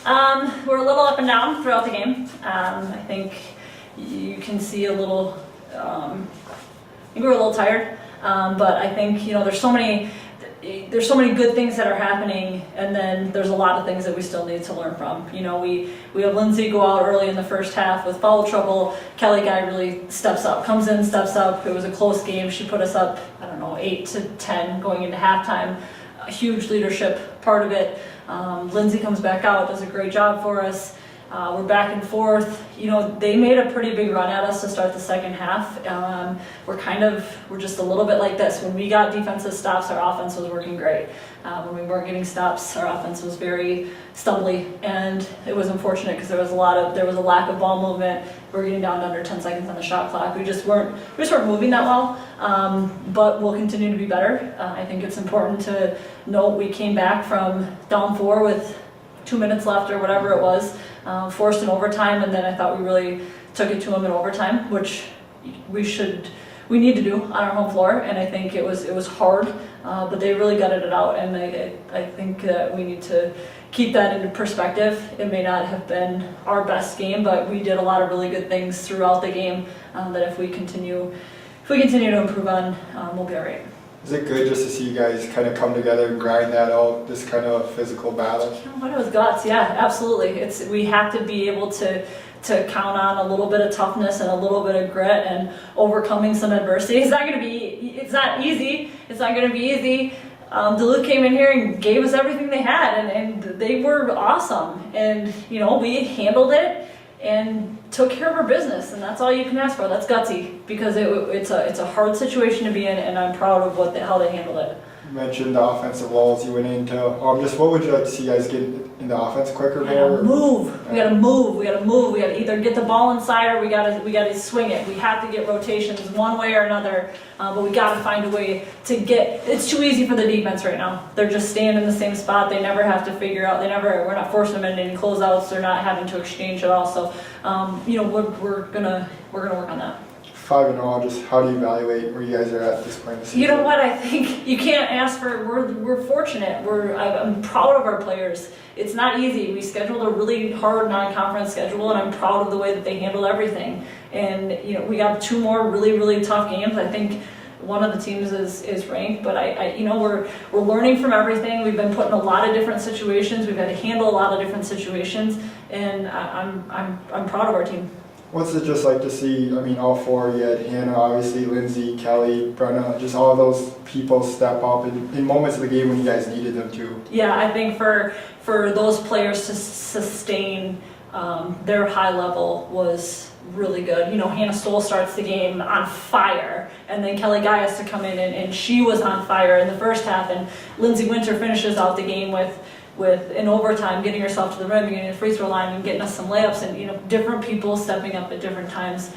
We're a little up and down throughout the game. I think you can see a little, I think we're a little tired, but I think, there's so many good things that are happening, and then there's a lot of things that we still need to learn from. We have Lindsay go out early in the first half with foul trouble. Kelly Guy really comes in, steps up. It was a close game. She put us up, 8-10 going into halftime. A huge leadership part of it. Lindsay comes back out, does a great job for us. We're back and forth. They made a pretty big run at us to start the second half. We're just a little bit like this. When we got defensive stops, our offense was working great. When we weren't getting stops, our offense was very stumbly, and it was unfortunate because there was a lack of ball movement. We were getting down to under 10 seconds on the shot clock. We just weren't moving that well. But we'll continue to be better. I think it's important to note we came back from down 4 with 2 minutes left or whatever it was, forced an overtime, and then I thought we really took it to them in overtime, which we need to do on our home floor, and I think it was hard, but they really gutted it out, and I think that we need to keep that into perspective. It may not have been our best game, but we did a lot of really good things throughout the game that if we continue to improve on, we'll be all right. Is it good just to see you guys kind of come together and grind that out, this kind of physical battle? It was guts, yeah, absolutely. We have to be able to count on a little bit of toughness and a little bit of grit and overcoming some adversity. It's not easy. It's not going to be easy. Duluth came in here and gave us everything they had, and they were awesome. And we handled it and took care of our business, and that's all you can ask for. That's gutsy, because it's a hard situation to be in, and I'm proud of how they handled it. You mentioned the offensive walls you went into. Just what would you like to see you guys get into offense quicker? We gotta move. We gotta move. We gotta either get the ball inside, or we gotta swing it. We have to get rotations one way or another, but we gotta find a way to get. It's too easy for the defense right now. They're just staying in the same spot. They never have to figure out. We're not forcing them into any closeouts. They're not having to exchange at all. So, we're gonna work on that. 5-0, just how do you evaluate where you guys are at this point in the season? You know what, I think you can't ask for, we're fortunate. I'm proud of our players. It's not easy. We scheduled a really hard non-conference schedule, and I'm proud of the way that they handled everything. And we got 2 more really, really tough games. I think one of the teams is ranked, but we're learning from everything. We've been put in a lot of different situations. We've had to handle a lot of different situations, and I'm proud of our team. What's it just like to see, all 4, you had Hannah, obviously, Lindsay, Kelly, Brenna, just all those people step up in moments of the game when you guys needed them to? Yeah, I think for those players to sustain their high level was really good. Hannah Stoll starts the game on fire, and then Kelly Guy has to come in, and she was on fire in the first half, and Lindsay Winter finishes out the game with in overtime, getting herself to the rim, getting the free throw line, and getting us some layups, and different people stepping up at different times.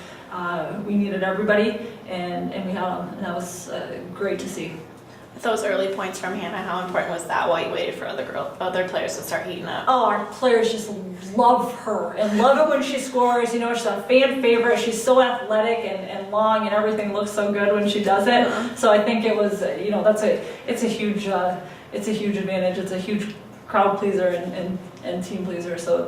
We needed everybody, and we had them, and that was great to see. With those early points from Hannah, how important was that while you waited for other players to start heating up? Oh, our players just love her and love it when she scores. She's a fan favorite. She's so athletic and long, and everything looks so good when she does it. Mm-hmm. So I think it was, it's a huge advantage. It's a huge crowd pleaser and team pleaser. So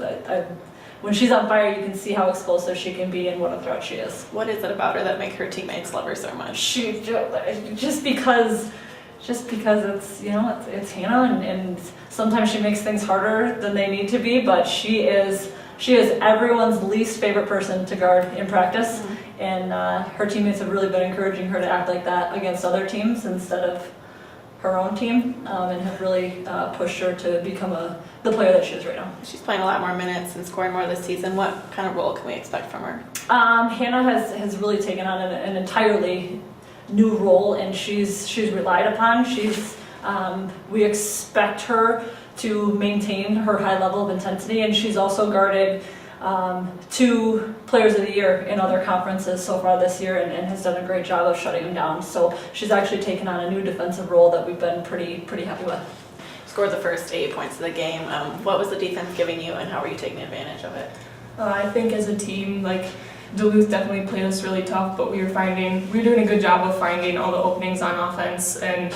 when she's on fire, you can see how explosive she can be and what a threat she is. What is it about her that make her teammates love her so much? She just because it's Hannah, and sometimes she makes things harder than they need to be, but she is everyone's least favorite person to guard in practice. Mm-hmm. And her teammates have really been encouraging her to act like that against other teams instead of her own team, and have really pushed her to become the player that she is right now. She's playing a lot more minutes and scoring more this season. What kind of role can we expect from her? Hannah has really taken on an entirely new role, and she's relied upon. We expect her to maintain her high level of intensity, and she's also guarded 2 players of the year in other conferences so far this year, and has done a great job of shutting them down. So she's actually taken on a new defensive role that we've been pretty happy with. Scored the first 8 points of the game. What was the defense giving you, and how were you taking advantage of it? I think as a team, Duluth definitely played us really tough, but we were doing a good job of finding all the openings on offense, and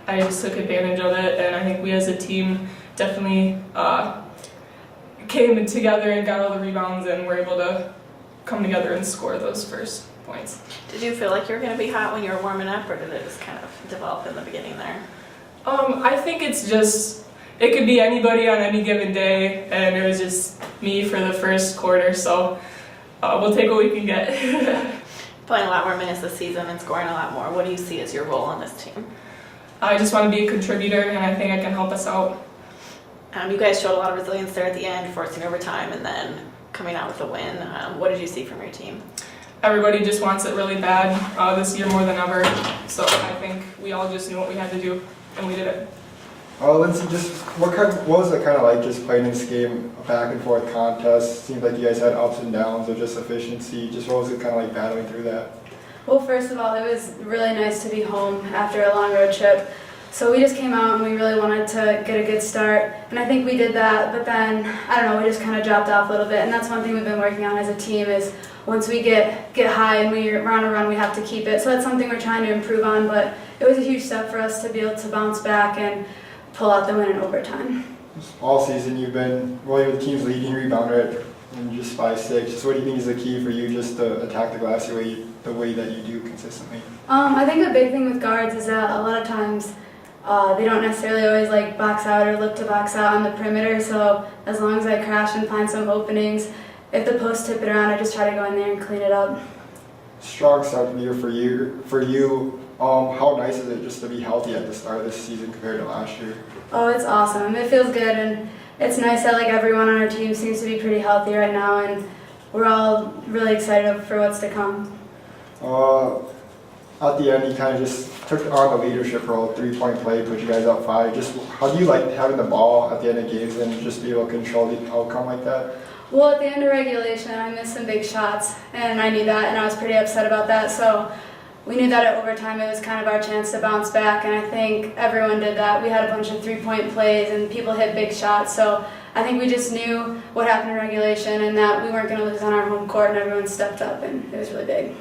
I just took advantage of it. And I think we as a team definitely came together and got all the rebounds and were able to come together and score those first points. Did you feel like you were going to be hot when you were warming up, or did it just kind of develop in the beginning there? I think it's just, it could be anybody on any given day, and it was just me for the first quarter, so we'll take what we can get. Playing a lot more minutes this season and scoring a lot more. What do you see as your role on this team? I just want to be a contributor, and I think I can help us out. You guys showed a lot of resilience there at the end, forcing overtime and then coming out with a win. What did you see from your team? Everybody just wants it really bad this year more than ever, so I think we all just knew what we had to do, and we did it. Lindsay, just what was it kind of like just playing this game, a back and forth contest? Seemed like you guys had ups and downs of just efficiency. Just what was it kind of like battling through that? Well, first of all, it was really nice to be home after a long road trip. So we just came out and we really wanted to get a good start, and I think we did that, but then, I don't know, we just kind of dropped off a little bit, and that's one thing we've been working on as a team is once we get high and we're on a run, we have to keep it. So that's something we're trying to improve on, but it was a huge step for us to be able to bounce back and pull out the win in overtime. All season you've been, well, you're the team's leading rebounder and just 5'6". Just what do you think is the key for you just to attack the glass the way that you do consistently? I think a big thing with guards is that a lot of times they don't necessarily always like box out or look to box out on the perimeter, so as long as I crash and find some openings, if the posts tip it around, I just try to go in there and clean it up. Strong start to the year for you. How nice is it just to be healthy at the start of this season compared to last year? Oh, it's awesome. It feels good, and it's nice that like everyone on our team seems to be pretty healthy right now, and we're all really excited for what's to come. At the end, you kind of just took on the leadership role, 3-point play, put you guys up 5. Just how do you like having the ball at the end of games and just be able to control the outcome like that? Well, at the end of regulation, I missed some big shots, and I knew that, and I was pretty upset about that. So we knew that at overtime it was kind of our chance to bounce back, and I think everyone did that. We had a bunch of 3-point plays, and people hit big shots. So I think we just knew what happened in regulation and that we weren't going to lose on our home court, and everyone stepped up, and it was really big.